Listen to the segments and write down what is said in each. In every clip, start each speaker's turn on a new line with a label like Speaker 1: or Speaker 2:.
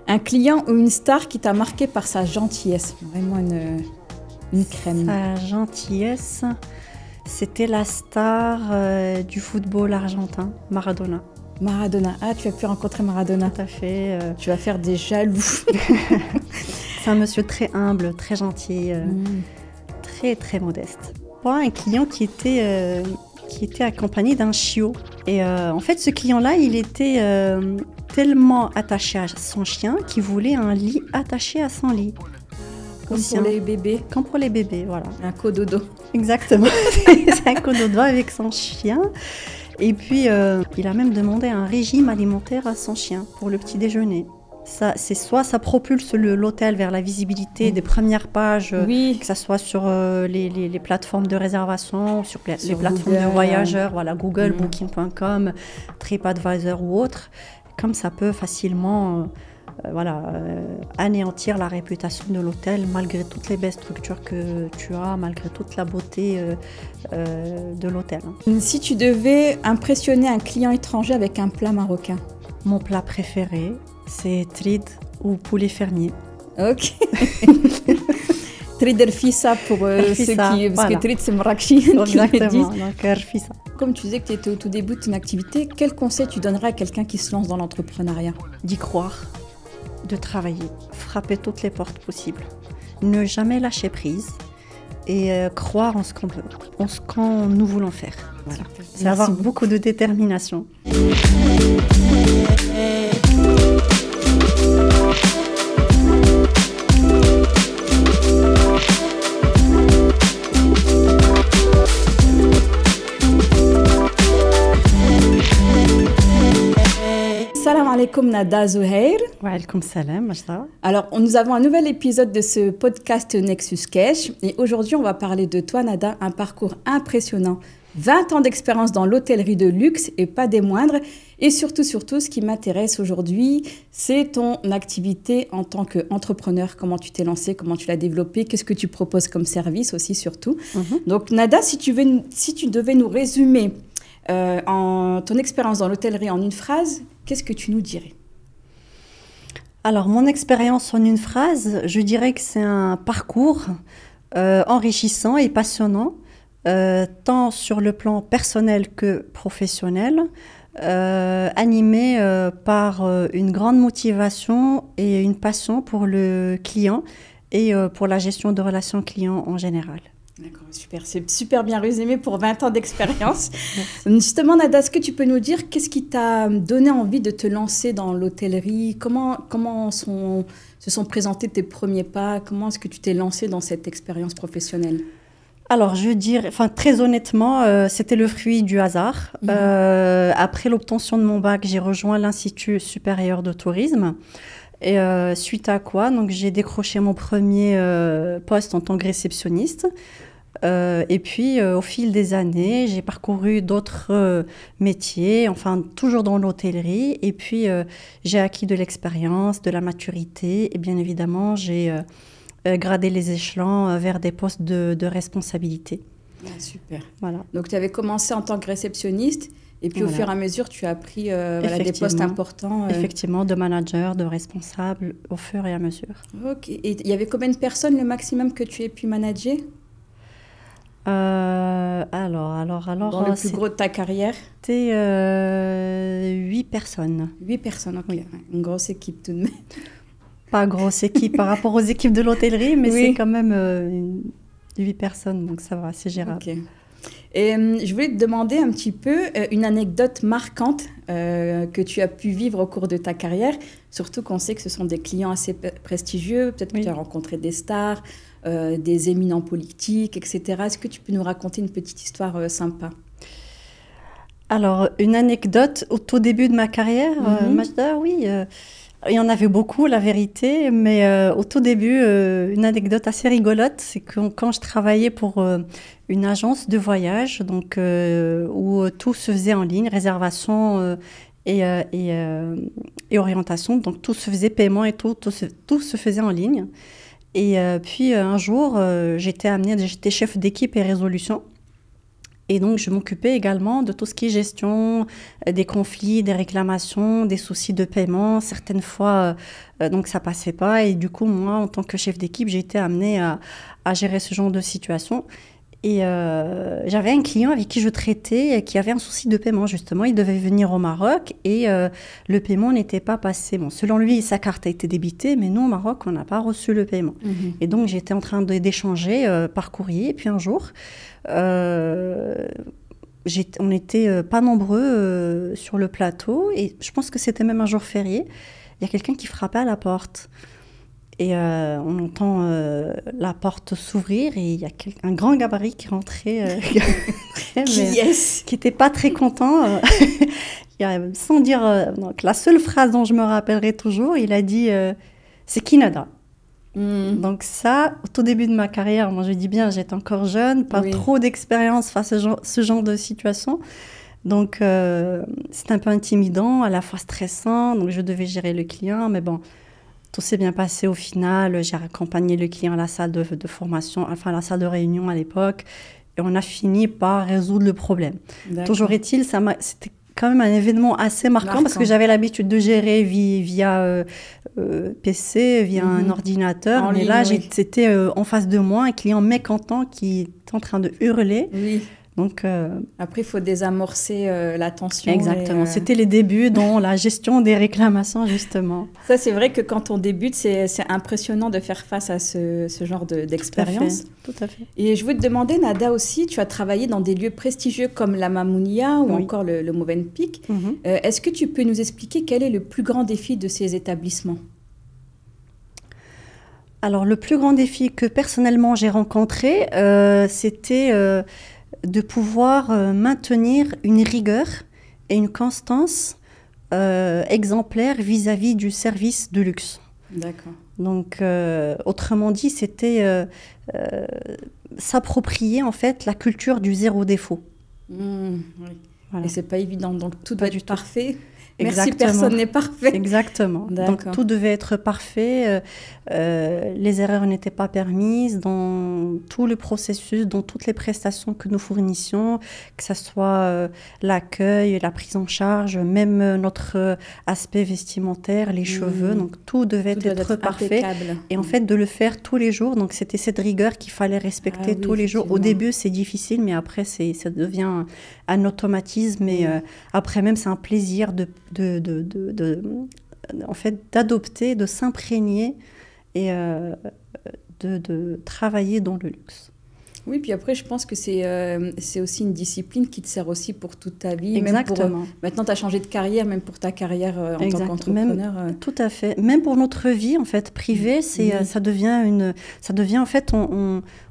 Speaker 1: Un client ou une star qui t'a marqué par sa gentillesse. Vraiment une crème.
Speaker 2: Sa gentillesse, c'était la star du football argentin, Maradona.
Speaker 1: Maradona. Ah, tu as pu rencontrer Maradona.
Speaker 2: Tout à fait.
Speaker 1: Tu vas faire des jaloux.
Speaker 2: C'est un monsieur très humble, très gentil, très très modeste. Un client qui était accompagné d'un chiot. Et en fait, ce client-là, il était tellement attaché à son chien qu'il voulait un lit attaché à son lit.
Speaker 1: Comme pour les bébés.
Speaker 2: Comme pour les bébés, voilà.
Speaker 1: Un cododo.
Speaker 2: Exactement. C'est un cododo avec son chien. Et puis, il a même demandé un régime alimentaire à son chien pour le petit déjeuner. C'est soit ça propulse l'hôtel vers la visibilité des premières pages, que ce soit sur les plateformes de réservation, sur les plateformes de voyageurs, voilà, Google, Booking.com, TripAdvisor ou autre, comme ça peut facilement anéantir la réputation de l'hôtel malgré toutes les belles structures que tu as, malgré toute la beauté de l'hôtel.
Speaker 1: Si tu devais impressionner un client étranger avec un plat marocain?
Speaker 2: Mon plat préféré, c'est trid ou poulet fermier.
Speaker 1: Ok. Trid Rfissa pour ceux qui... Parce que trid, c'est marrakchi.
Speaker 2: Exactement, donc Rfissa.
Speaker 1: Comme tu disais que tu étais au tout début de ton activité, quel conseil tu donnerais à quelqu'un qui se lance dans l'entrepreneuriat?
Speaker 2: D'y croire, de travailler, frapper toutes les portes possibles, ne jamais lâcher prise et croire en ce qu'on nous voulons faire. Voilà. C'est avoir beaucoup de détermination.
Speaker 1: Salam alaikum Nada Zouhair.
Speaker 2: Wa alaikum salam, Majda.
Speaker 1: Alors, nous avons un nouvel épisode de ce podcast Nexus Cash et aujourd'hui, on va parler de toi Nada, un parcours impressionnant. 20 ans d'expérience dans l'hôtellerie de luxe et pas des moindres. Et surtout, ce qui m'intéresse aujourd'hui, c'est ton activité en tant qu'entrepreneur. Comment tu t'es lancé, comment tu l'as développé, qu'est-ce que tu proposes comme service aussi surtout. Donc Nada, si tu devais nous résumer ton expérience dans l'hôtellerie en une phrase, qu'est-ce que tu nous dirais?
Speaker 2: Alors, mon expérience en une phrase, je dirais que c'est un parcours enrichissant et passionnant, tant sur le plan personnel que professionnel, animé par une grande motivation et une passion pour le client et pour la gestion de relations clients en général.
Speaker 1: D'accord, super. C'est super bien résumé pour 20 ans d'expérience. Justement, Nada, est-ce que tu peux nous dire qu'est-ce qui t'a donné envie de te lancer dans l'hôtellerie? Comment se sont présentés tes premiers pas? Comment est-ce que tu t'es lancé dans cette expérience professionnelle?
Speaker 2: Alors, je dirais, très honnêtement, c'était le fruit du hasard. Après l'obtention de mon bac, j'ai rejoint l'Institut supérieur de tourisme. Et suite à quoi, donc j'ai décroché mon premier poste en tant que réceptionniste. Et puis, au fil des années, j'ai parcouru d'autres métiers, enfin, toujours dans l'hôtellerie. Et puis, j'ai acquis de l'expérience, de la maturité. Et bien évidemment, j'ai gradé les échelons vers des postes de responsabilité.
Speaker 1: Ah, super.
Speaker 2: Voilà.
Speaker 1: Donc, tu avais commencé en tant que réceptionniste. Et puis, au fur et à mesure, tu as pris des postes importants.
Speaker 2: Effectivement, de manager, de responsable, au fur et à mesure.
Speaker 1: Ok. Et il y avait combien de personnes, le maximum que tu aies pu manager?
Speaker 2: Alors...
Speaker 1: Dans le plus gros de ta carrière?
Speaker 2: C'était 8 personnes.
Speaker 1: 8 personnes, ok. Oui. Une grosse équipe tout de même.
Speaker 2: Pas grosse équipe par rapport aux équipes de l'hôtellerie, mais c'est quand même 8 personnes, donc ça va, c'est gérable.
Speaker 1: Ok. Et je voulais te demander un petit peu une anecdote marquante que tu as pu vivre au cours de ta carrière, surtout qu'on sait que ce sont des clients assez prestigieux, peut-être que tu as rencontré des stars, des éminents politiques, etc. Est-ce que tu peux nous raconter une petite histoire sympa?
Speaker 2: Alors, une anecdote au tout début de ma carrière, Majda, oui. Il y en avait beaucoup, la vérité, mais au tout début, une anecdote assez rigolote, c'est que quand je travaillais pour une agence de voyage, donc, où tout se faisait en ligne, réservation et orientation, donc tout se faisait paiement et tout se faisait en ligne. Et puis un jour, j'étais chef d'équipe et résolution. Et donc, je m'occupais également de tout ce qui est gestion des conflits, des réclamations, des soucis de paiement. Certaines fois, donc ça passait pas. Et du coup, moi, en tant que chef d'équipe, j'ai été amenée à gérer ce genre de situation. Et j'avais un client avec qui je traitais qui avait un souci de paiement, justement. Il devait venir au Maroc et le paiement n'était pas passé. Bon, selon lui, sa carte a été débitée, mais nous, au Maroc, on n'a pas reçu le paiement. Et donc, j'étais en train d'échanger par courrier. Et puis un jour, on n'était pas nombreux sur le plateau. Et je pense que c'était même un jour férié. Il y a quelqu'un qui frappait à la porte. Et on entend la porte s'ouvrir et il y a un grand gabarit qui rentrait, qui n'était pas très content. Sans dire, donc la seule phrase dont je me rappellerai toujours, il a dit c'est qui Nada? Donc ça, au tout début de ma carrière, moi je dis bien, j'étais encore jeune, pas trop d'expérience face à ce genre de situation. Donc c'était un peu intimidant, à la fois stressant, donc je devais gérer le client, mais bon. Tout s'est bien passé au final. J'ai accompagné le client à la salle de formation, enfin à la salle de réunion à l'époque. Et on a fini par résoudre le problème. Toujours est-il, c'était quand même un événement assez marquant parce que j'avais l'habitude de gérer via PC, via un ordinateur. Mais là, c'était en face de moi, un client mécontent qui était en train de hurler.
Speaker 1: Oui.
Speaker 2: Donc,
Speaker 1: après, il faut désamorcer la tension.
Speaker 2: Exactement. C'était les débuts dans la gestion des réclamations, justement.
Speaker 1: Ça, c'est vrai que quand on débute, c'est impressionnant de faire face à ce genre d'expérience.
Speaker 2: Tout à fait.
Speaker 1: Et je voulais te demander, Nada, aussi, tu as travaillé dans des lieux prestigieux comme la Mamounia ou encore le Movenpick. Est-ce que tu peux nous expliquer quel est le plus grand défi de ces établissements?
Speaker 2: Alors, le plus grand défi que personnellement j'ai rencontré, c'était de pouvoir maintenir une rigueur et une constance exemplaire vis-à-vis du service de luxe.
Speaker 1: D'accord.
Speaker 2: Donc, autrement dit, c'était s'approprier en fait la culture du zéro défaut.
Speaker 1: Oui.
Speaker 2: Voilà.
Speaker 1: Et c'est pas évident, donc tout doit être parfait.
Speaker 2: Exactement.
Speaker 1: Merci, personne n'est parfait.
Speaker 2: Exactement. Donc tout devait être parfait. Les erreurs n'étaient pas permises dans tout le processus, dans toutes les prestations que nous fournissions, que ce soit l'accueil, la prise en charge, même notre aspect vestimentaire, les cheveux. Donc tout devait être parfait. Impeccable. Et en fait, de le faire tous les jours. Donc c'était cette rigueur qu'il fallait respecter tous les jours. Au début, c'est difficile, mais après, ça devient un automatisme. Et après même, c'est un plaisir en fait, d'adopter, de s'imprégner et de travailler dans le luxe.
Speaker 1: Oui, puis après, je pense que c'est aussi une discipline qui te sert aussi pour toute ta vie.
Speaker 2: Exactement.
Speaker 1: Maintenant, tu as changé de carrière, même pour ta carrière en tant qu'entrepreneur.
Speaker 2: Tout à fait. Même pour notre vie, en fait, privée, ça devient en fait,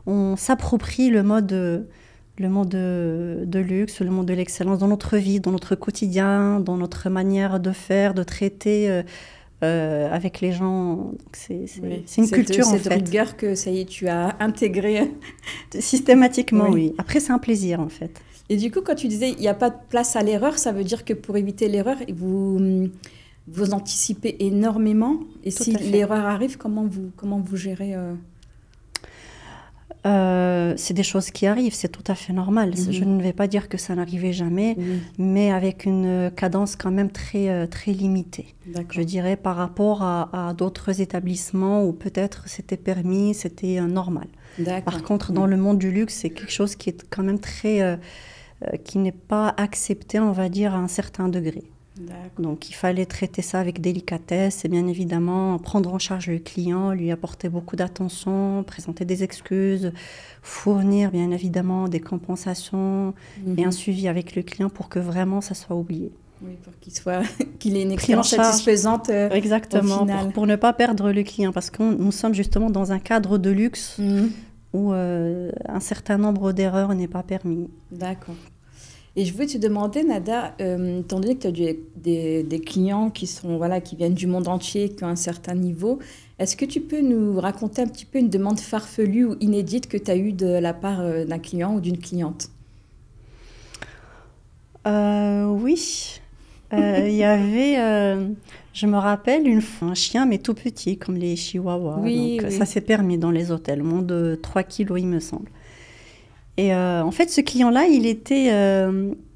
Speaker 2: on s'approprie le mode de luxe, le monde de l'excellence dans notre vie, dans notre quotidien, dans notre manière de faire, de traiter avec les gens. C'est une culture, en fait.
Speaker 1: Cette rigueur que, ça y est, tu as intégrée.
Speaker 2: Systématiquement, oui. Après, c'est un plaisir, en fait.
Speaker 1: Et du coup, quand tu disais, il n'y a pas de place à l'erreur, ça veut dire que pour éviter l'erreur, vous anticipez énormément. Et si l'erreur arrive, comment vous gérez
Speaker 2: c'est des choses qui arrivent, c'est tout à fait normal. Je ne vais pas dire que ça n'arrivait jamais, mais avec une cadence quand même très, très limitée. Je dirais par rapport à d'autres établissements où peut-être c'était permis, c'était normal. Par contre, dans le monde du luxe, c'est quelque chose qui est quand même très... qui n'est pas accepté, on va dire, à un certain degré. Donc, il fallait traiter ça avec délicatesse et bien évidemment prendre en charge le client, lui apporter beaucoup d'attention, présenter des excuses, fournir bien évidemment des compensations et un suivi avec le client pour que vraiment ça soit oublié.
Speaker 1: Oui, pour qu'il ait une expérience satisfaisante.
Speaker 2: Exactement,
Speaker 1: au final.
Speaker 2: Pour ne pas perdre le client parce que nous sommes justement dans un cadre de luxe où un certain nombre d'erreurs n'est pas permis.
Speaker 1: D'accord. Et je voulais te demander, Nada, étant donné que tu as des clients qui viennent du monde entier, qui ont un certain niveau, est-ce que tu peux nous raconter un petit peu une demande farfelue ou inédite que tu as eue de la part d'un client ou d'une cliente?
Speaker 2: Oui. Il y avait, je me rappelle, un chien, mais tout petit, comme les chihuahuas. Ça s'est permis dans les hôtels, moins de 3 kilos, il me semble. Et en fait, ce client-là, il était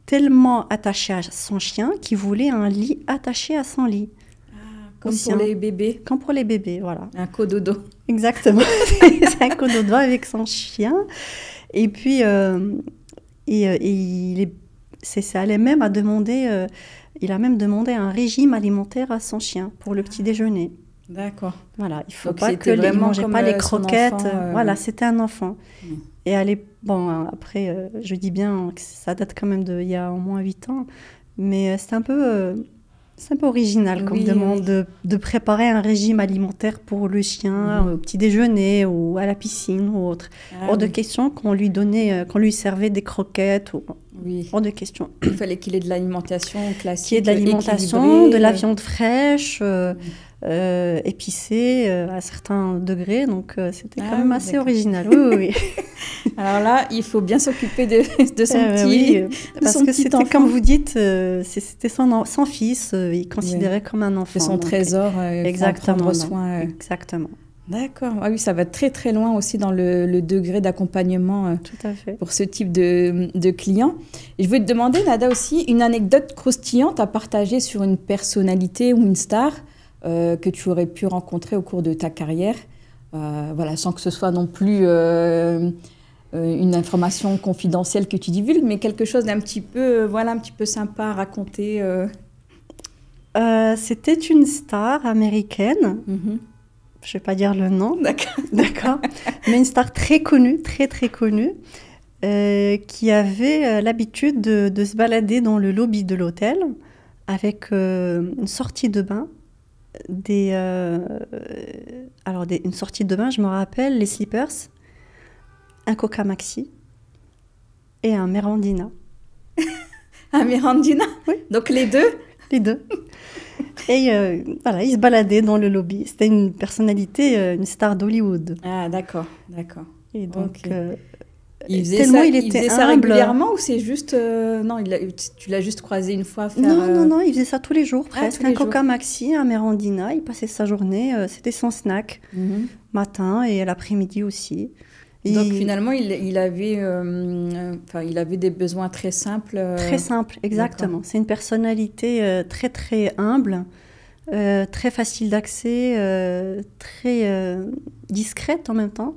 Speaker 2: tellement attaché à son chien qu'il voulait un lit attaché à son lit.
Speaker 1: Comme pour les bébés.
Speaker 2: Comme pour les bébés, voilà.
Speaker 1: Un cododo.
Speaker 2: Exactement. C'est un cododo avec son chien. Et puis, ça allait même à demander... il a même demandé un régime alimentaire à son chien pour le petit déjeuner.
Speaker 1: D'accord.
Speaker 2: Voilà, il faut
Speaker 1: donc
Speaker 2: pas
Speaker 1: il ne
Speaker 2: mangeait pas les croquettes.
Speaker 1: Enfant,
Speaker 2: voilà, c'était un enfant. Et après, je dis bien que ça date quand même il y a au moins 8 ans, mais c'est un peu original comme demande de préparer un régime alimentaire pour le chien au petit déjeuner ou à la piscine ou autre. Hors de question qu'on lui servait des croquettes ou hors de question.
Speaker 1: Il fallait qu'il ait de l'alimentation classique,
Speaker 2: qu'il y ait de l'alimentation, de la viande fraîche, épicée à certains degrés, donc c'était quand même assez original. Oui.
Speaker 1: Alors là, il faut bien s'occuper de son petit
Speaker 2: parce que c'était, comme vous dites, c'était son fils, il considérait comme un enfant.
Speaker 1: C'est son trésor,
Speaker 2: exactement,
Speaker 1: prendre soin.
Speaker 2: Exactement.
Speaker 1: D'accord. Ah oui, ça va très très loin aussi dans le degré d'accompagnement
Speaker 2: tout à fait.
Speaker 1: Pour ce type de client. Et je voulais te demander, Nada, aussi une anecdote croustillante à partager sur une personnalité ou une star que tu aurais pu rencontrer au cours de ta carrière, voilà, sans que ce soit non plus une information confidentielle que tu divulgues, mais quelque chose d'un petit peu, un petit peu sympa à raconter.
Speaker 2: C'était une star américaine. Je ne vais pas dire le nom. D'accord. Mais une star très connue, très très connue, qui avait l'habitude de se balader dans le lobby de l'hôtel avec une sortie de bain. Une sortie de bain, je me rappelle, les slippers, un Coca Maxi et un Mirandina.
Speaker 1: Un Mirandina?
Speaker 2: Oui.
Speaker 1: Donc les deux?
Speaker 2: Les deux. Et il se baladait dans le lobby. C'était une personnalité, une star d'Hollywood.
Speaker 1: Ah, d'accord.
Speaker 2: Et donc,
Speaker 1: il faisait ça régulièrement ou c'est juste... non, tu l'as juste croisé une fois faire...
Speaker 2: Non, il faisait ça tous les jours, presque. Un Coca Maxi, un Mirandina, il passait sa journée, c'était son snack, matin et l'après-midi aussi.
Speaker 1: Donc finalement, il avait des besoins très simples.
Speaker 2: Très simples, exactement. D'accord. C'est une personnalité très très humble, très facile d'accès, très discrète en même temps.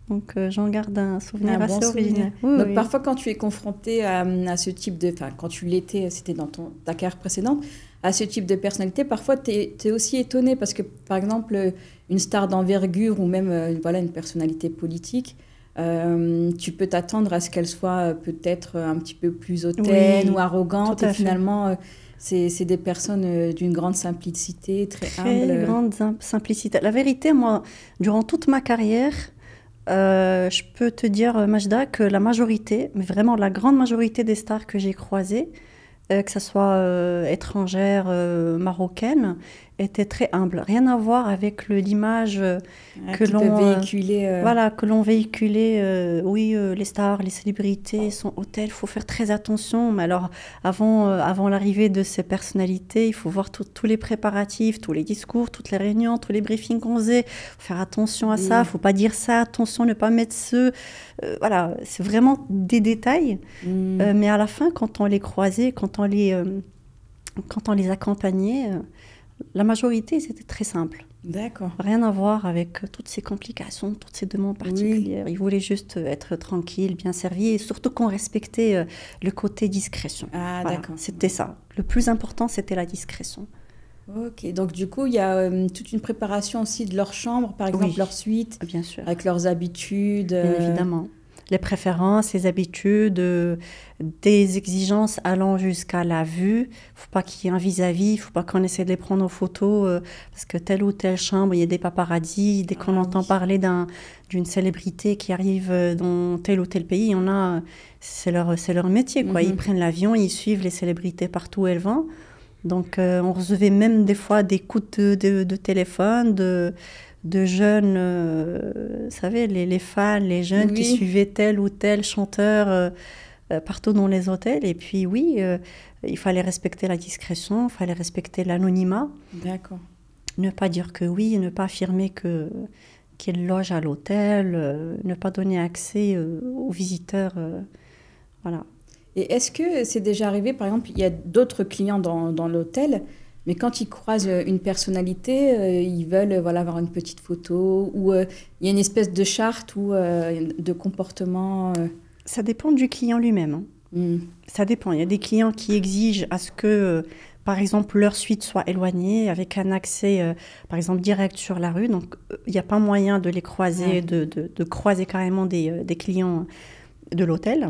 Speaker 2: Donc j'en garde un souvenir assez original.
Speaker 1: Donc parfois quand tu es confronté à ce type de... Enfin, quand tu l'étais, c'était dans ta carrière précédente, à ce type de personnalité, parfois tu es aussi étonné parce que, par exemple, une star d'envergure ou même une personnalité politique, tu peux t'attendre à ce qu'elle soit peut-être un petit peu plus hautaine ou arrogante. Et finalement, c'est des personnes d'une grande simplicité, très humble.
Speaker 2: Très grande simplicité. La vérité, moi, durant toute ma carrière, je peux te dire, Majda, que la majorité, mais vraiment la grande majorité des stars que j'ai croisées, que ce soit étrangère, marocaine, était très humble. Rien à voir avec l'image que l'on véhiculait. Les stars, les célébrités sont hautaines, il faut faire très attention. Mais alors, avant l'arrivée de ces personnalités, il faut voir tous les préparatifs, tous les discours, toutes les réunions, tous les briefings qu'on faisait. Il faut faire attention à ça, il ne faut pas dire ça, attention, ne pas mettre ce... c'est vraiment des détails. Mais à la fin, quand on les croisait, quand on les accompagnait... la majorité, c'était très simple.
Speaker 1: D'accord.
Speaker 2: Rien à voir avec toutes ces complications, toutes ces demandes particulières. Ils voulaient juste être tranquilles, bien servis et surtout qu'on respectait le côté discrétion.
Speaker 1: Ah, voilà, d'accord.
Speaker 2: C'était ça. Le plus important, c'était la discrétion.
Speaker 1: Ok, donc du coup, il y a toute une préparation aussi de leur chambre, par exemple leur suite,
Speaker 2: bien sûr,
Speaker 1: avec leurs habitudes.
Speaker 2: Bien évidemment. Les préférences, les habitudes, des exigences allant jusqu'à la vue. Il ne faut pas qu'il y ait un vis-à-vis, il ne faut pas qu'on essaie de les prendre en photo parce que telle ou telle chambre, il y a des paparazzis. Dès qu'on entend parler d'une célébrité qui arrive dans tel ou tel pays, il y en a, c'est leur métier, quoi. Ils prennent l'avion, ils suivent les célébrités partout où elles vont. Donc, on recevait même des fois des coups de téléphone, de jeunes, vous savez, les fans, les jeunes qui suivaient tel ou tel chanteur partout dans les hôtels. Et puis il fallait respecter la discrétion, il fallait respecter l'anonymat.
Speaker 1: D'accord.
Speaker 2: Ne pas dire que oui, ne pas affirmer que qu'ils logent à l'hôtel, ne pas donner accès aux visiteurs. Voilà.
Speaker 1: Et est-ce que c'est déjà arrivé, par exemple, il y a d'autres clients dans l'hôtel, mais quand ils croisent une personnalité, ils veulent voilà, avoir une petite photo, ou il y a une espèce de charte ou de comportement
Speaker 2: Ça dépend du client lui-même. Hein. Ça dépend. Il y a des clients qui exigent à ce que, par exemple, leur suite soit éloignée, avec un accès, par exemple, direct sur la rue. Donc, il n'y a pas moyen de les croiser, de croiser carrément des clients de l'hôtel.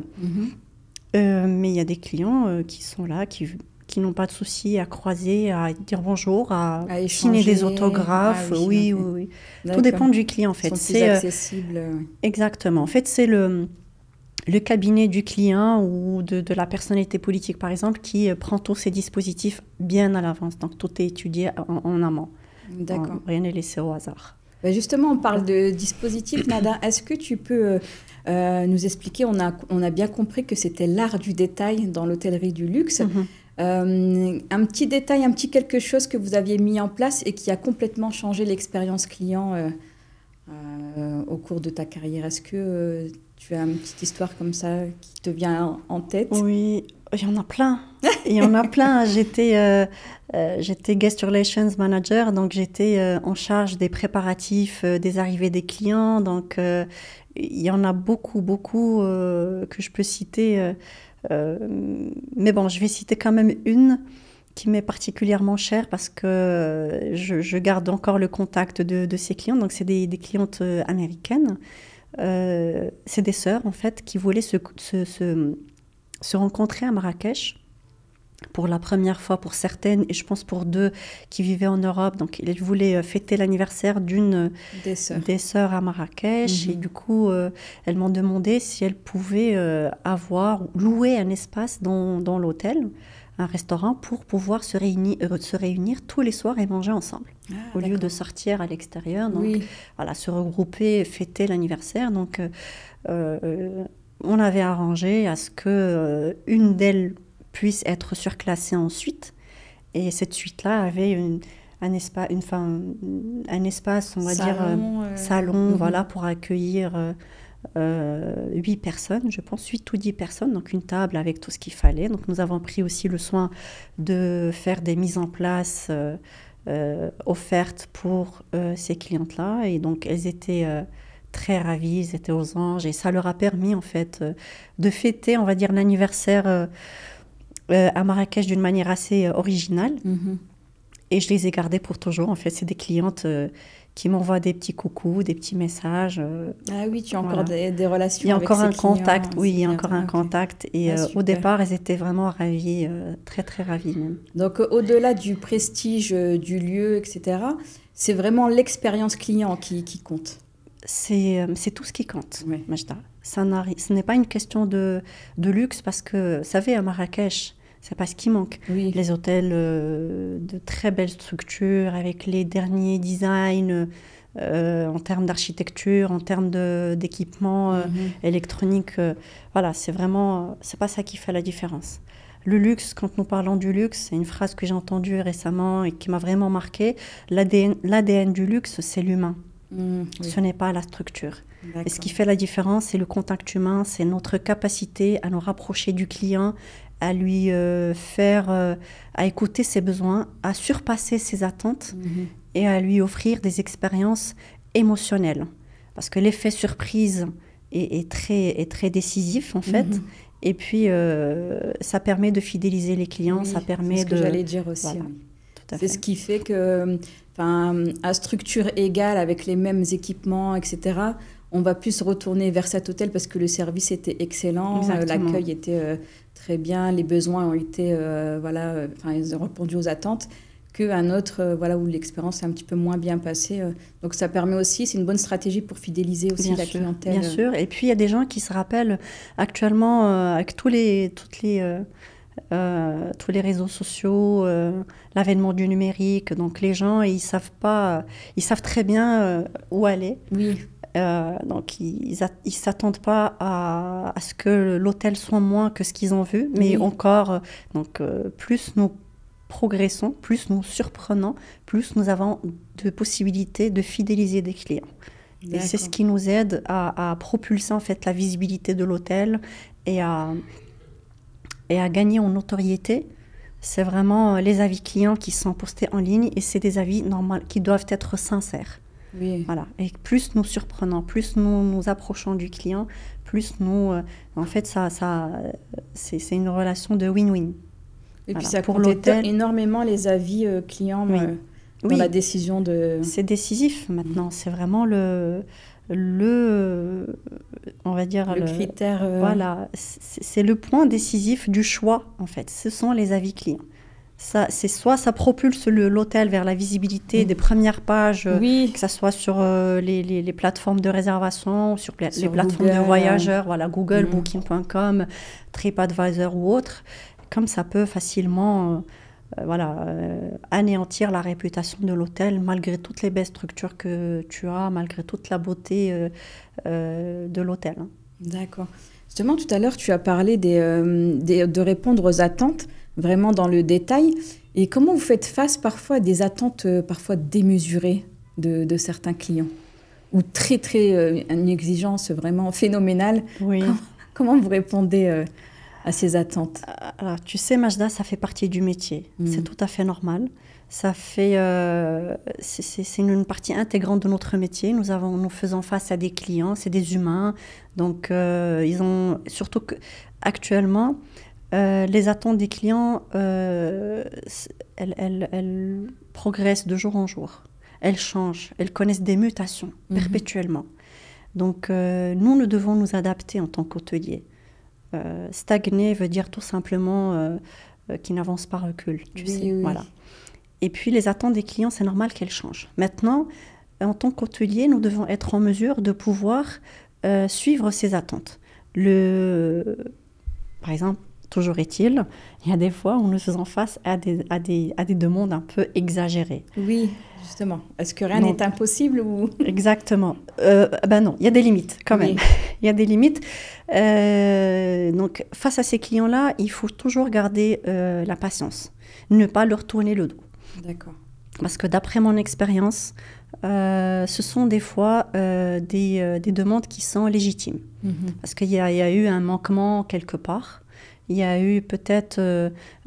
Speaker 2: Mais il y a des clients qui sont là, qui n'ont pas de souci à croiser, à dire bonjour, à signer des autographes. Ah, oui, oui, oui, oui. Tout dépend du client, en fait.
Speaker 1: Ils sont plus accessibles.
Speaker 2: Exactement. En fait, c'est le cabinet du client ou de la personnalité politique, par exemple, qui prend tous ces dispositifs bien à l'avance. Donc, tout est étudié en amont.
Speaker 1: D'accord.
Speaker 2: Rien n'est laissé au hasard.
Speaker 1: Ben justement, on parle de dispositifs, Nada. Est-ce que tu peux nous expliquer, on a bien compris que c'était l'art du détail dans l'hôtellerie du luxe. Un petit détail, un petit quelque chose que vous aviez mis en place et qui a complètement changé l'expérience client au cours de ta carrière. Est-ce que tu as une petite histoire comme ça qui te vient en tête?
Speaker 2: Oui, il y en a plein. Il y en a plein. J'étais Guest Relations Manager, donc j'étais en charge des préparatifs, des arrivées des clients. Donc, il y en a beaucoup, beaucoup que je peux citer. Mais bon, je vais citer quand même une qui m'est particulièrement chère parce que je garde encore le contact de ces clients. Donc, c'est des clientes américaines. C'est des sœurs, en fait, qui voulaient se rencontrer à Marrakech pour la première fois pour certaines, et je pense pour deux qui vivaient en Europe. Donc, elles voulaient fêter l'anniversaire d'une des sœurs à Marrakech. Et du coup, elles m'ont demandé si elles pouvaient louer un espace dans l'hôtel, un restaurant, pour pouvoir se réunir tous les soirs et manger ensemble. Au lieu de sortir à l'extérieur. Donc, voilà, se regrouper, fêter l'anniversaire. Donc, on avait arrangé à ce qu'une d'elles puisse être surclassée ensuite. Et cette suite-là avait un espace, on va dire, salon, voilà, pour accueillir 8 personnes, je pense, 8 ou 10 personnes, donc une table avec tout ce qu'il fallait. Donc nous avons pris aussi le soin de faire des mises en place offertes pour ces clientes-là. Et donc elles étaient très ravies, elles étaient aux anges. Et ça leur a permis, en fait, de fêter, on va dire, l'anniversaire à Marrakech d'une manière assez originale. Et je les ai gardées pour toujours. En fait, c'est des clientes qui m'envoient des petits coucous, des petits messages.
Speaker 1: Ah oui, tu as encore des relations avec ces clients.
Speaker 2: Il y a encore un contact, oui, il y a encore un contact. Et au départ, elles étaient vraiment ravies, très, très ravies même.
Speaker 1: Donc, au-delà du prestige du lieu, etc., c'est vraiment l'expérience client qui compte.
Speaker 2: C'est tout ce qui compte, Majda. Ce n'est pas une question de luxe parce que, vous savez, à Marrakech, c'est pas ce qui manque. Les hôtels de très belles structures avec les derniers designs en termes d'architecture, en termes d'équipement électronique. Voilà, c'est pas ça qui fait la différence. Le luxe, quand nous parlons du luxe, c'est une phrase que j'ai entendue récemment et qui m'a vraiment marquée. L'ADN du luxe, c'est l'humain. Ce n'est pas la structure. Et ce qui fait la différence, c'est le contact humain, c'est notre capacité à nous rapprocher du client, à lui à écouter ses besoins, à surpasser ses attentes et à lui offrir des expériences émotionnelles. Parce que l'effet surprise est très décisif, en fait. Et puis, ça permet de fidéliser les clients, ça permet
Speaker 1: c'est ce que j'allais dire aussi.
Speaker 2: Voilà,
Speaker 1: c'est ce qui fait que, à structure égale, avec les mêmes équipements, etc., on va plus se retourner vers cet hôtel parce que le service était excellent, l'accueil était très bien, les besoins ont été, ils ont répondu aux attentes, qu'un autre, où l'expérience est un petit peu moins bien passée. Donc ça permet aussi, c'est une bonne stratégie pour fidéliser aussi la clientèle.
Speaker 2: Bien sûr, et puis il y a des gens qui se rappellent actuellement avec tous les réseaux sociaux, l'avènement du numérique. Donc les gens, ils savent très bien où aller. Donc ils s'attendent pas à ce que l'hôtel soit moins que ce qu'ils ont vu, mais encore, plus nous progressons, plus nous surprenons, plus nous avons de possibilités de fidéliser des clients. Et c'est ce qui nous aide à propulser en fait la visibilité de l'hôtel et à gagner en notoriété. C'est vraiment les avis clients qui sont postés en ligne et c'est des avis normaux qui doivent être sincères.
Speaker 1: Oui.
Speaker 2: Voilà. Et plus nous surprenons, plus nous nous approchons du client, plus nous... en fait, c'est une relation de win-win.
Speaker 1: Et puis ça compte énormément les avis clients dans la décision de...
Speaker 2: C'est décisif maintenant. C'est vraiment on va dire
Speaker 1: le critère.
Speaker 2: Voilà, c'est le point décisif du choix en fait. Ce sont les avis clients. C'est soit ça propulse l'hôtel vers la visibilité des premières pages, que ce soit sur les plateformes de réservation, sur les plateformes de voyageurs, voilà, Google, Booking.com, TripAdvisor ou autre. Comme ça peut facilement anéantir la réputation de l'hôtel malgré toutes les belles structures que tu as, malgré toute la beauté de l'hôtel.
Speaker 1: D'accord. Justement, tout à l'heure, tu as parlé de répondre aux attentes, vraiment dans le détail. Et comment vous faites face parfois à des attentes parfois démesurées de certains clients ou très, très une exigence vraiment phénoménale?
Speaker 2: Oui.
Speaker 1: Comment vous répondez à ces attentes?
Speaker 2: Alors, tu sais, Majda, ça fait partie du métier. C'est tout à fait normal. Ça fait, c'est une partie intégrante de notre métier. Nous faisons face à des clients, c'est des humains. Donc, ils ont, surtout actuellement, les attentes des clients, elles progressent de jour en jour. Elles changent, elles connaissent des mutations perpétuellement. Donc, nous devons nous adapter en tant qu'hôtelier. Stagner veut dire tout simplement qu'il n'avance pas recule, tu sais.
Speaker 1: Oui.
Speaker 2: Voilà. Et puis, les attentes des clients, c'est normal qu'elles changent. Maintenant, en tant qu'hôtelier, nous devons être en mesure de pouvoir suivre ces attentes. Par exemple, toujours est-il, il y a des fois où nous faisons face à des demandes un peu exagérées.
Speaker 1: Oui, justement. Est-ce que rien n'est impossible ou...
Speaker 2: Exactement. Non, il y a des limites quand même. Il y a des limites. Donc, face à ces clients-là, il faut toujours garder la patience. Ne pas leur tourner le dos.
Speaker 1: D'accord.
Speaker 2: Parce que d'après mon expérience, ce sont des fois des demandes qui sont légitimes. Parce qu'il y a eu un manquement quelque part. Il y a eu peut-être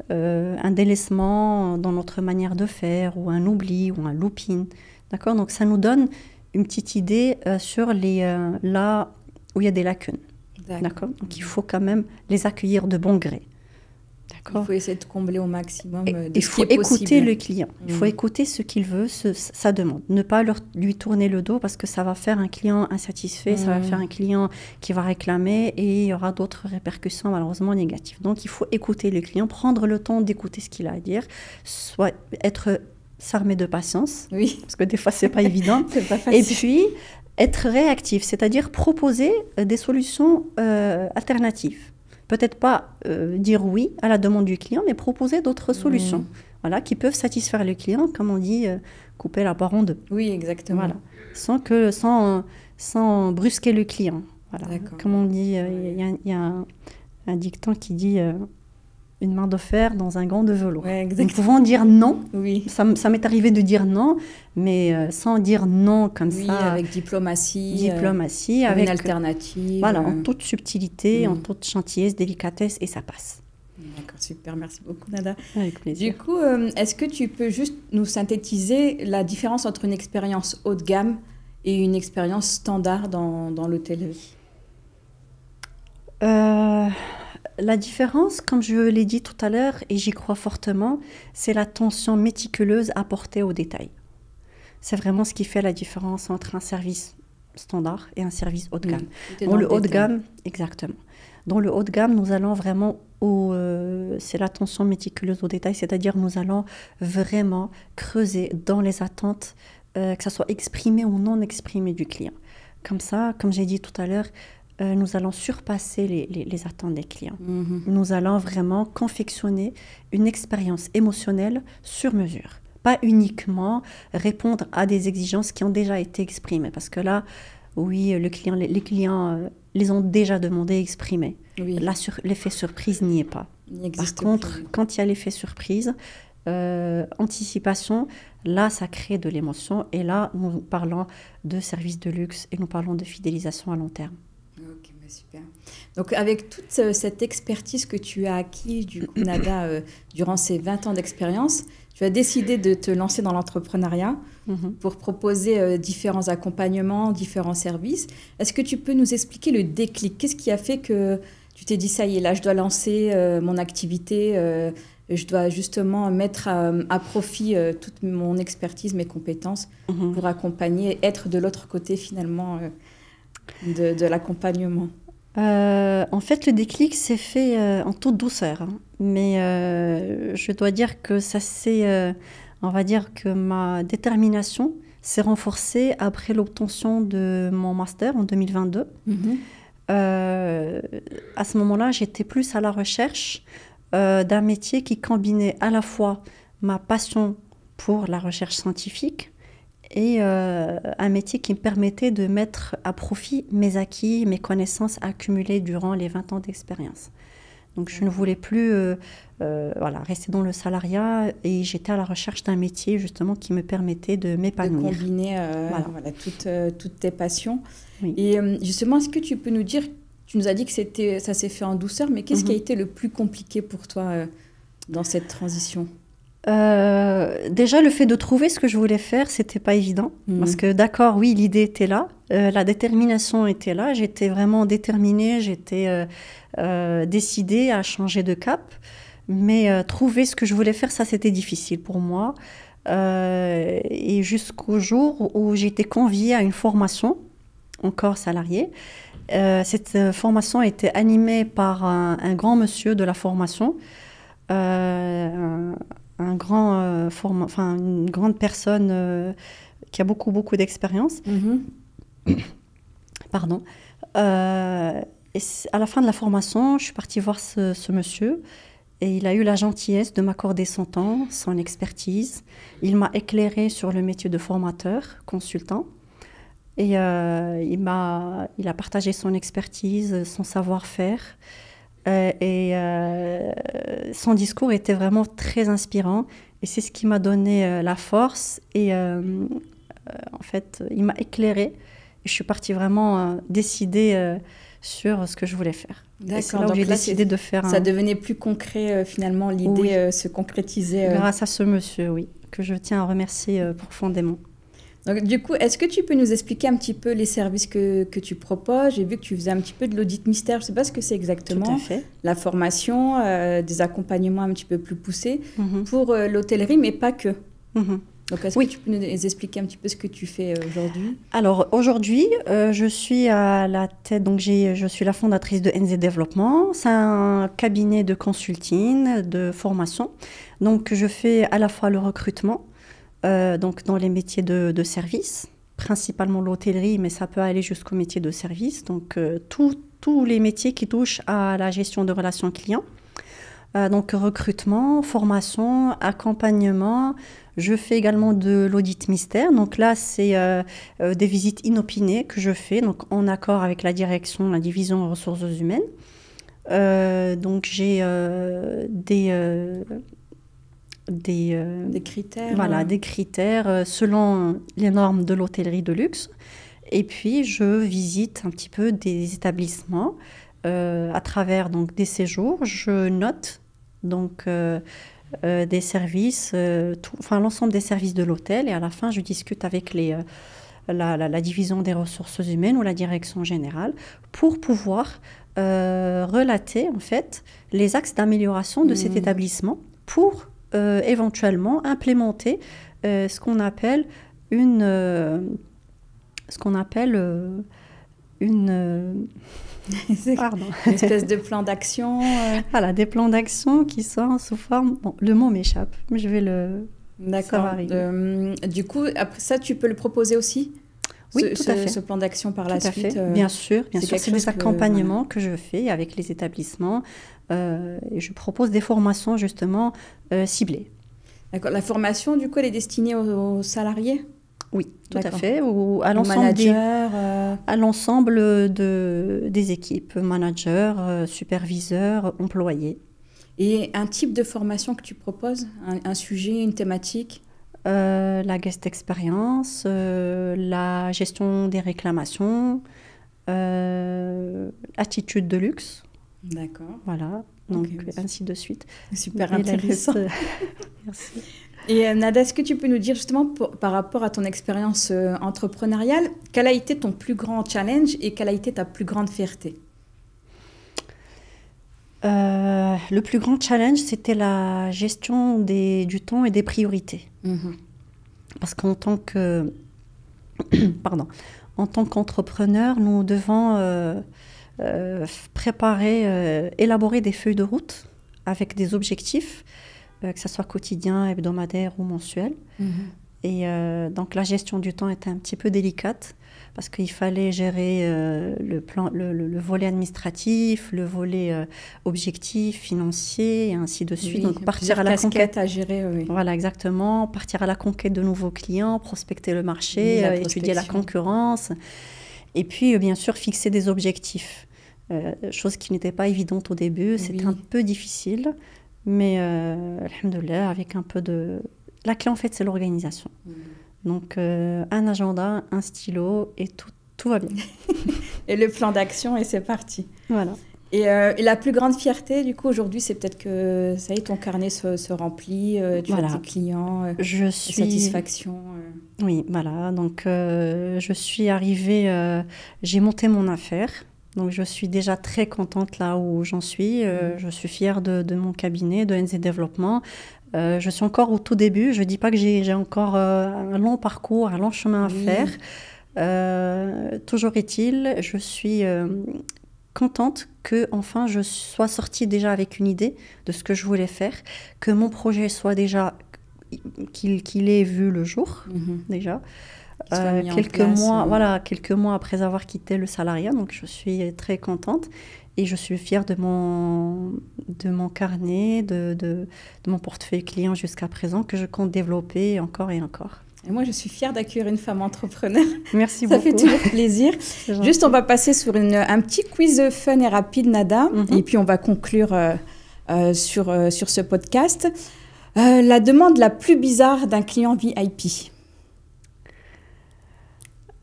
Speaker 2: un délaissement dans notre manière de faire, ou un oubli, ou un looping. D'accord ? Donc, ça nous donne une petite idée sur là où il y a des lacunes. D'accord ? Donc, il faut quand même les accueillir de bon gré.
Speaker 1: Il faut essayer de combler au maximum de ce qui est possible.
Speaker 2: Il faut écouter le client. Il faut écouter ce qu'il veut, sa demande. Ne pas lui tourner le dos parce que ça va faire un client insatisfait, ça va faire un client qui va réclamer et il y aura d'autres répercussions malheureusement négatives. Donc, il faut écouter le client, prendre le temps d'écouter ce qu'il a à dire, soit s'armer de patience, parce que des fois, c'est pas évident.
Speaker 1: C'est pas facile.
Speaker 2: Et puis, être réactif, c'est-à-dire proposer des solutions alternatives. Peut-être pas dire oui à la demande du client, mais proposer d'autres solutions qui peuvent satisfaire le client, comme on dit, couper la poire en deux.
Speaker 1: Oui, exactement.
Speaker 2: Voilà. Sans brusquer le client. Voilà. Comme on dit, il y a un dicton qui dit une main de fer dans un gant de velours. Nous pouvons dire non.
Speaker 1: Oui.
Speaker 2: Ça m'est arrivé de dire non, mais sans dire non comme ça.
Speaker 1: Oui, avec diplomatie.
Speaker 2: Avec
Speaker 1: une alternative.
Speaker 2: Voilà, en toute subtilité, en toute gentillesse, délicatesse, et ça passe.
Speaker 1: D'accord, super, merci beaucoup Nada.
Speaker 2: Avec plaisir.
Speaker 1: Du coup, est-ce que tu peux juste nous synthétiser la différence entre une expérience haut de gamme et une expérience standard dans l'hôtellerie?
Speaker 2: La différence, comme je l'ai dit tout à l'heure, et j'y crois fortement, c'est l'attention méticuleuse apportée aux détails. C'est vraiment ce qui fait la différence entre un service standard et un service haut de gamme. Dans le haut de gamme, exactement. Dans le haut de gamme, nous allons vraiment c'est l'attention méticuleuse aux détails, c'est-à-dire nous allons vraiment creuser dans les attentes, que ça soit exprimé ou non exprimé du client. Comme ça, comme j'ai dit tout à l'heure, nous allons surpasser les attentes des clients. Nous allons vraiment confectionner une expérience émotionnelle sur mesure. Pas uniquement répondre à des exigences qui ont déjà été exprimées. Parce que là, oui, les clients les ont déjà demandé, exprimés.
Speaker 1: Oui.
Speaker 2: Là, l'effet surprise n'y est pas. Par contre, quand il y a l'effet surprise, anticipation, là, ça crée de l'émotion. Et là, nous parlons de services de luxe et nous parlons de fidélisation à long terme.
Speaker 1: Ok, bah super. Donc, avec toute cette expertise que tu as acquise, du coup, Nada, durant ces 20 ans d'expérience, tu as décidé de te lancer dans l'entrepreneuriat pour proposer différents accompagnements, différents services. Est-ce que tu peux nous expliquer le déclic? Qu'est-ce qui a fait que tu t'es dit, ça y est, là, je dois lancer mon activité, je dois justement mettre à profit toute mon expertise, mes compétences pour accompagner, être de l'autre côté finalement de l'accompagnement?
Speaker 2: En fait, le déclic s'est fait en toute douceur, hein. Mais je dois dire que on va dire que ma détermination s'est renforcée après l'obtention de mon master en 2022. À ce moment-là, j'étais plus à la recherche d'un métier qui combinait à la fois ma passion pour la recherche scientifique et un métier qui me permettait de mettre à profit mes acquis, mes connaissances accumulées durant les 20 ans d'expérience. Donc je ne voulais plus rester dans le salariat et j'étais à la recherche d'un métier justement qui me permettait de m'épanouir.
Speaker 1: De combiner toutes tes passions.
Speaker 2: Oui.
Speaker 1: Et justement, est-ce que tu peux nous dire, tu nous as dit que ça s'est fait en douceur, mais qu'est-ce qui a été le plus compliqué pour toi dans cette transition?
Speaker 2: Déjà, le fait de trouver ce que je voulais faire, c'était pas évident. Parce que d'accord, oui, l'idée était là, la détermination était là, j'étais vraiment déterminée, j'étais décidée à changer de cap. Mais trouver ce que je voulais faire, ça, c'était difficile pour moi. Et jusqu'au jour où j'ai été conviée à une formation, encore salariée. Cette formation a été animée par un grand monsieur de la formation, une grande personne qui a beaucoup d'expérience. Pardon. Et à la fin de la formation, je suis partie voir ce monsieur et il a eu la gentillesse de m'accorder son temps, son expertise. Il m'a éclairée sur le métier de formateur, consultant. Et il a partagé son expertise, son savoir-faire. Son discours était vraiment très inspirant. Et c'est ce qui m'a donné la force. Et en fait, il m'a éclairée. Et je suis partie vraiment décidée sur ce que je voulais faire.
Speaker 1: D'accord.
Speaker 2: C'est là où j'ai décidé de faire
Speaker 1: ça devenait plus concret, finalement, l'idée se concrétisait.
Speaker 2: Grâce à ce monsieur, oui, que je tiens à remercier profondément.
Speaker 1: Donc, du coup, est-ce que tu peux nous expliquer un petit peu les services que tu proposes? J'ai vu que tu faisais un petit peu de l'audit mystère. Je ne sais pas ce que c'est exactement.
Speaker 2: Tout à fait.
Speaker 1: La formation, des accompagnements un petit peu plus poussés pour l'hôtellerie, mais pas que. Donc, est-ce que tu peux nous expliquer un petit peu ce que tu fais aujourd'hui?
Speaker 2: Alors, aujourd'hui, je suis à la tête, donc je suis la fondatrice de NZ Développement. C'est un cabinet de consulting, de formation. Donc, je fais à la fois le recrutement, donc dans les métiers de service, principalement l'hôtellerie, mais ça peut aller jusqu'au métier de service. Donc, tous les métiers qui touchent à la gestion de relations clients. Donc, recrutement, formation, accompagnement. Je fais également de l'audit mystère. Donc là, c'est des visites inopinées que je fais, donc en accord avec la direction, la division ressources humaines. Donc j'ai des
Speaker 1: critères.
Speaker 2: Voilà, des critères selon les normes de l'hôtellerie de luxe. Et puis, je visite un petit peu des établissements à travers donc, des séjours. Je note donc des services, l'ensemble des services de l'hôtel. Et à la fin, je discute avec la division des ressources humaines ou la direction générale pour pouvoir relater en fait les axes d'amélioration de cet établissement pour éventuellement implémenter ce qu'on appelle une
Speaker 1: espèce de plan d'action.
Speaker 2: Voilà, des plans d'action qui sont sous forme... Bon, le mot m'échappe, mais je vais le...
Speaker 1: D'accord. Du coup, après ça, tu peux le proposer aussi?
Speaker 2: Oui, tout à fait.
Speaker 1: Ce plan d'action par la suite.
Speaker 2: Bien sûr. C'est des accompagnements que je fais avec les établissements. Et je propose des formations justement ciblées.
Speaker 1: D'accord. La formation, du coup, elle est destinée aux salariés?
Speaker 2: Oui, tout à fait. Ou à l'ensemble des équipes, managers, superviseurs, employés.
Speaker 1: Et un type de formation que tu proposes, un sujet, une thématique?
Speaker 2: La guest experience, la gestion des réclamations, attitude de luxe.
Speaker 1: D'accord.
Speaker 2: Voilà, donc
Speaker 1: Ok,
Speaker 2: ainsi de suite.
Speaker 1: super
Speaker 2: Et la
Speaker 1: intéressant.
Speaker 2: liste, merci.
Speaker 1: Et Nada, est-ce que tu peux nous dire justement par rapport à ton expérience entrepreneuriale, quel a été ton plus grand challenge et quelle a été ta plus grande fierté?
Speaker 2: Le plus grand challenge, c'était la gestion du temps et des priorités.
Speaker 1: Mhm.
Speaker 2: Parce qu'en tant que, pardon, en tant qu'entrepreneur, nous devons préparer, élaborer des feuilles de route avec des objectifs, que ce soit quotidien, hebdomadaire ou mensuel.
Speaker 1: Mhm.
Speaker 2: Et donc la gestion du temps était un petit peu délicate parce qu'il fallait gérer le volet administratif, le volet objectif, financier, et ainsi de suite.
Speaker 1: Oui,
Speaker 2: Donc partir
Speaker 1: plusieurs
Speaker 2: à la
Speaker 1: casquettes
Speaker 2: conquête.
Speaker 1: à gérer, oui.
Speaker 2: Voilà, exactement. Partir à la conquête de nouveaux clients, prospecter le marché,
Speaker 1: Oui, la
Speaker 2: étudier la
Speaker 1: prospection.
Speaker 2: concurrence. Et puis, bien sûr, fixer des objectifs. Chose qui n'était pas évidente au début. C'était
Speaker 1: Oui.
Speaker 2: un peu difficile. Mais, alhamdoulilah, avec un peu de... La clé, en fait, c'est l'organisation.
Speaker 1: Mhm.
Speaker 2: Donc, un agenda, un stylo et tout va bien.
Speaker 1: Et le plan d'action, et c'est parti.
Speaker 2: Voilà.
Speaker 1: Et la plus grande fierté, du coup, aujourd'hui, c'est peut-être que ça y est, ton carnet se remplit, tu as
Speaker 2: Voilà.
Speaker 1: tes clients,
Speaker 2: Je
Speaker 1: la
Speaker 2: suis...
Speaker 1: satisfaction.
Speaker 2: Oui, voilà. Donc, je suis arrivée... j'ai monté mon affaire. Donc, je suis déjà très contente là où j'en suis. Je suis fière de mon cabinet, de NZ Développement. Je suis encore au tout début. Je ne dis pas que j'ai encore un long parcours, un long chemin à
Speaker 1: Oui.
Speaker 2: faire. Toujours est-il, je suis contente que enfin je sois sortie déjà avec une idée de ce que je voulais faire, que mon projet soit déjà qu'il ait vu le jour
Speaker 1: Mhm.
Speaker 2: déjà.
Speaker 1: Qu'il soit mis en
Speaker 2: Quelques
Speaker 1: place,
Speaker 2: mois, voilà, quelques mois après avoir quitté le salariat, donc je suis très contente et je suis fière de mon carnet, de mon portefeuille client jusqu'à présent que je compte développer encore et encore.
Speaker 1: Et moi, je suis fière d'accueillir une femme entrepreneur.
Speaker 2: Merci
Speaker 1: Ça
Speaker 2: beaucoup.
Speaker 1: fait toujours plaisir.
Speaker 2: C'est gentil.
Speaker 1: Juste, on va passer sur un petit quiz fun et rapide, Nada,
Speaker 2: Mhm.
Speaker 1: et puis on va conclure sur ce podcast. La demande la plus bizarre d'un client VIP.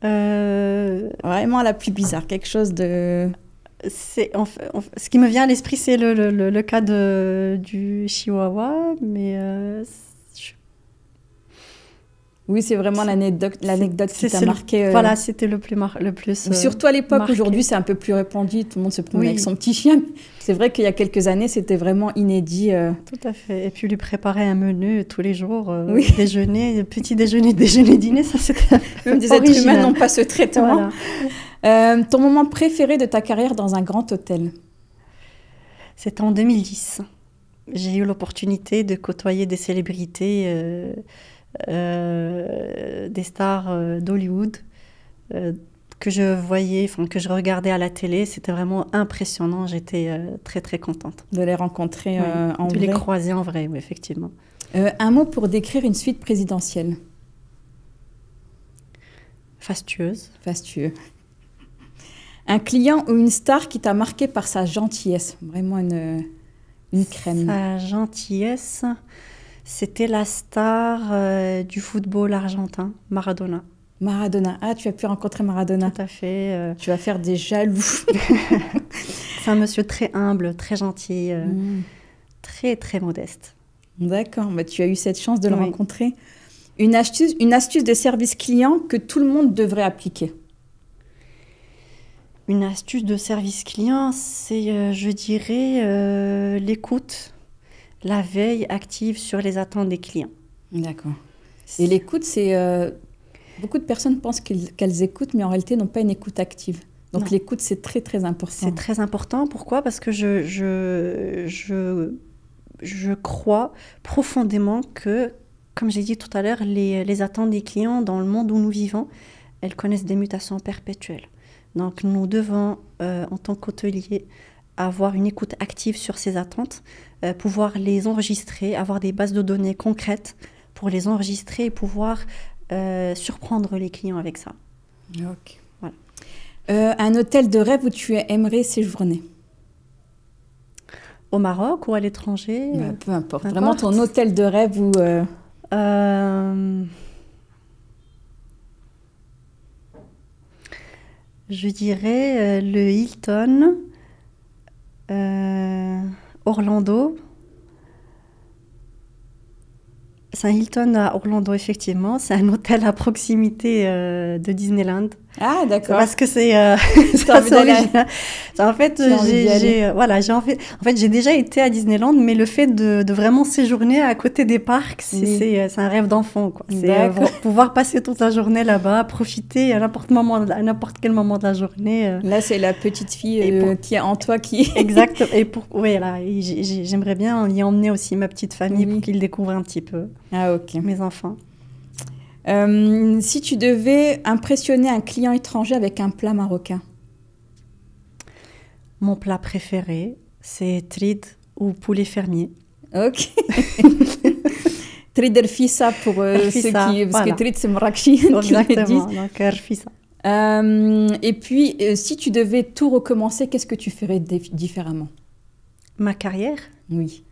Speaker 1: Vraiment la plus bizarre, quelque chose de...
Speaker 2: Ce qui me vient à l'esprit, c'est le cas du chihuahua, mais
Speaker 1: Oui, c'est vraiment l'anecdote qui t'a marqué.
Speaker 2: Voilà, c'était le plus
Speaker 1: surtout à l'époque,
Speaker 2: marqué.
Speaker 1: aujourd'hui, c'est un peu plus répandu. Tout le monde se promenait
Speaker 2: Oui.
Speaker 1: avec son petit chien. C'est vrai qu'il y a quelques années, c'était vraiment inédit.
Speaker 2: Tout à fait. Et puis lui préparer un menu tous les jours,
Speaker 1: Oui.
Speaker 2: déjeuner, petit déjeuner, déjeuner, dîner, ça c'était
Speaker 1: Même des êtres
Speaker 2: original.
Speaker 1: humains n'ont pas ce traitement.
Speaker 2: Voilà.
Speaker 1: Ton moment préféré de ta carrière dans un grand hôtel?
Speaker 2: C'était en 2010. J'ai eu l'opportunité de côtoyer des célébrités, des stars d'Hollywood que je voyais, enfin que je regardais à la télé. C'était vraiment impressionnant. J'étais très très contente
Speaker 1: De les rencontrer
Speaker 2: Oui,
Speaker 1: en
Speaker 2: de
Speaker 1: vrai.
Speaker 2: les croiser en vrai, oui, effectivement.
Speaker 1: Un mot pour décrire une suite présidentielle?
Speaker 2: Fastueuse.
Speaker 1: Fastueux. Un client ou une star qui t'a marqué par sa gentillesse? Vraiment une crème.
Speaker 2: Sa gentillesse, c'était la star du football argentin, Maradona.
Speaker 1: Maradona. Ah, tu as pu rencontrer Maradona.
Speaker 2: Tout à fait.
Speaker 1: Tu vas faire des jaloux.
Speaker 2: C'est un monsieur très humble, très gentil,
Speaker 1: Mm.
Speaker 2: très très modeste.
Speaker 1: D'accord, bah, tu as eu cette chance de le
Speaker 2: Oui.
Speaker 1: rencontrer. Une astuce de service client que tout le monde devrait appliquer?
Speaker 2: Une astuce de service client, c'est, je dirais, l'écoute, la veille active sur les attentes des clients.
Speaker 1: D'accord. Et l'écoute, c'est... beaucoup de personnes pensent qu'elles écoutent, mais en réalité n'ont pas une écoute active. Donc
Speaker 2: Non.
Speaker 1: l'écoute, c'est très très important.
Speaker 2: C'est très important. Pourquoi? Parce que je crois profondément que, comme j'ai dit tout à l'heure, les attentes des clients dans le monde où nous vivons, elles connaissent des mutations perpétuelles. Donc nous devons, en tant qu'hôtelier, avoir une écoute active sur ces attentes, pouvoir les enregistrer, avoir des bases de données concrètes pour les enregistrer et pouvoir surprendre les clients avec ça.
Speaker 1: Ok.
Speaker 2: Voilà.
Speaker 1: Un hôtel de rêve où tu aimerais séjourner?
Speaker 2: Au Maroc ou à l'étranger?
Speaker 1: Peu importe. Vraiment ton hôtel de rêve ou...
Speaker 2: Je dirais le Hilton, Orlando. C'est un Hilton à Orlando, effectivement. C'est un hôtel à proximité de Disneyland.
Speaker 1: Ah, d'accord.
Speaker 2: Parce que c'est
Speaker 1: original.
Speaker 2: En fait, j'ai déjà été à Disneyland, mais le fait de vraiment séjourner à côté des parcs, c'est un rêve d'enfant, quoi. C'est pouvoir passer toute la journée là-bas, profiter à n'importe quel moment de la journée.
Speaker 1: Là, c'est la petite fille qui est en toi qui...
Speaker 2: Exact. J'aimerais bien y emmener aussi ma petite famille pour qu'ils découvrent un petit peu.
Speaker 1: Ah, ok.
Speaker 2: Mes enfants.
Speaker 1: Si tu devais impressionner un client étranger avec un plat marocain?
Speaker 2: Mon plat préféré, c'est trid ou poulet fermier.
Speaker 1: Ok. Trid rfissa pour ceux qui... Parce que trid, c'est marrakchi.
Speaker 2: Exactement, donc rfissa.
Speaker 1: Et puis, si tu devais tout recommencer, qu'est-ce que tu ferais différemment?
Speaker 2: Ma carrière?
Speaker 1: Oui.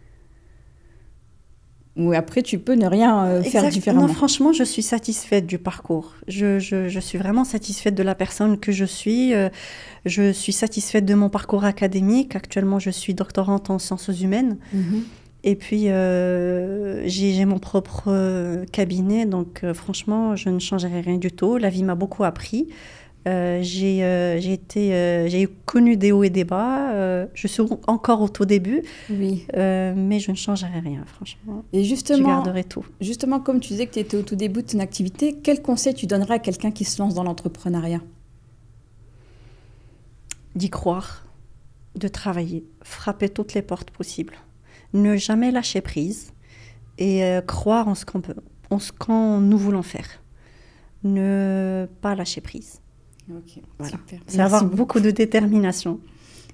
Speaker 1: Ou après, tu peux ne rien faire différemment.
Speaker 2: Non, franchement, je suis satisfaite du parcours. Je suis vraiment satisfaite de la personne que je suis. Je suis satisfaite de mon parcours académique. Actuellement, je suis doctorante en sciences humaines. Et puis, j'ai mon propre cabinet. Donc, franchement, je ne changerai rien du tout. La vie m'a beaucoup appris. J'ai connu des hauts et des bas. Je suis encore au tout début, mais je ne changerai rien, franchement.
Speaker 1: Et justement,
Speaker 2: je garderai tout.
Speaker 1: Justement, comme tu disais que tu étais au tout début de ton activité, quel conseil tu donnerais à quelqu'un qui se lance dans l'entrepreneuriat?
Speaker 2: D'y croire, de travailler, frapper toutes les portes possibles, ne jamais lâcher prise et croire en ce qu'on nous voulons faire. Ne pas lâcher prise.
Speaker 1: Ok,
Speaker 2: voilà.
Speaker 1: Super.
Speaker 2: C'est avoir beaucoup de détermination.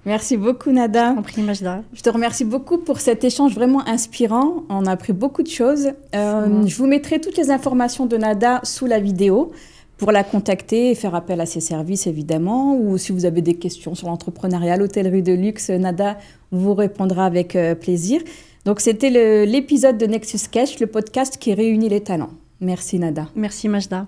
Speaker 1: Merci beaucoup, Nada.
Speaker 2: Je t'en prie, Majda.
Speaker 1: Je te remercie beaucoup pour cet échange vraiment inspirant. On a appris beaucoup de choses. Je vous mettrai toutes les informations de Nada sous la vidéo pour la contacter et faire appel à ses services, évidemment. Ou si vous avez des questions sur l'entrepreneuriat, l'hôtellerie de luxe, Nada vous répondra avec plaisir. Donc, c'était l'épisode de Nexus Cash, le podcast qui réunit les talents. Merci, Nada.
Speaker 2: Merci, Majda.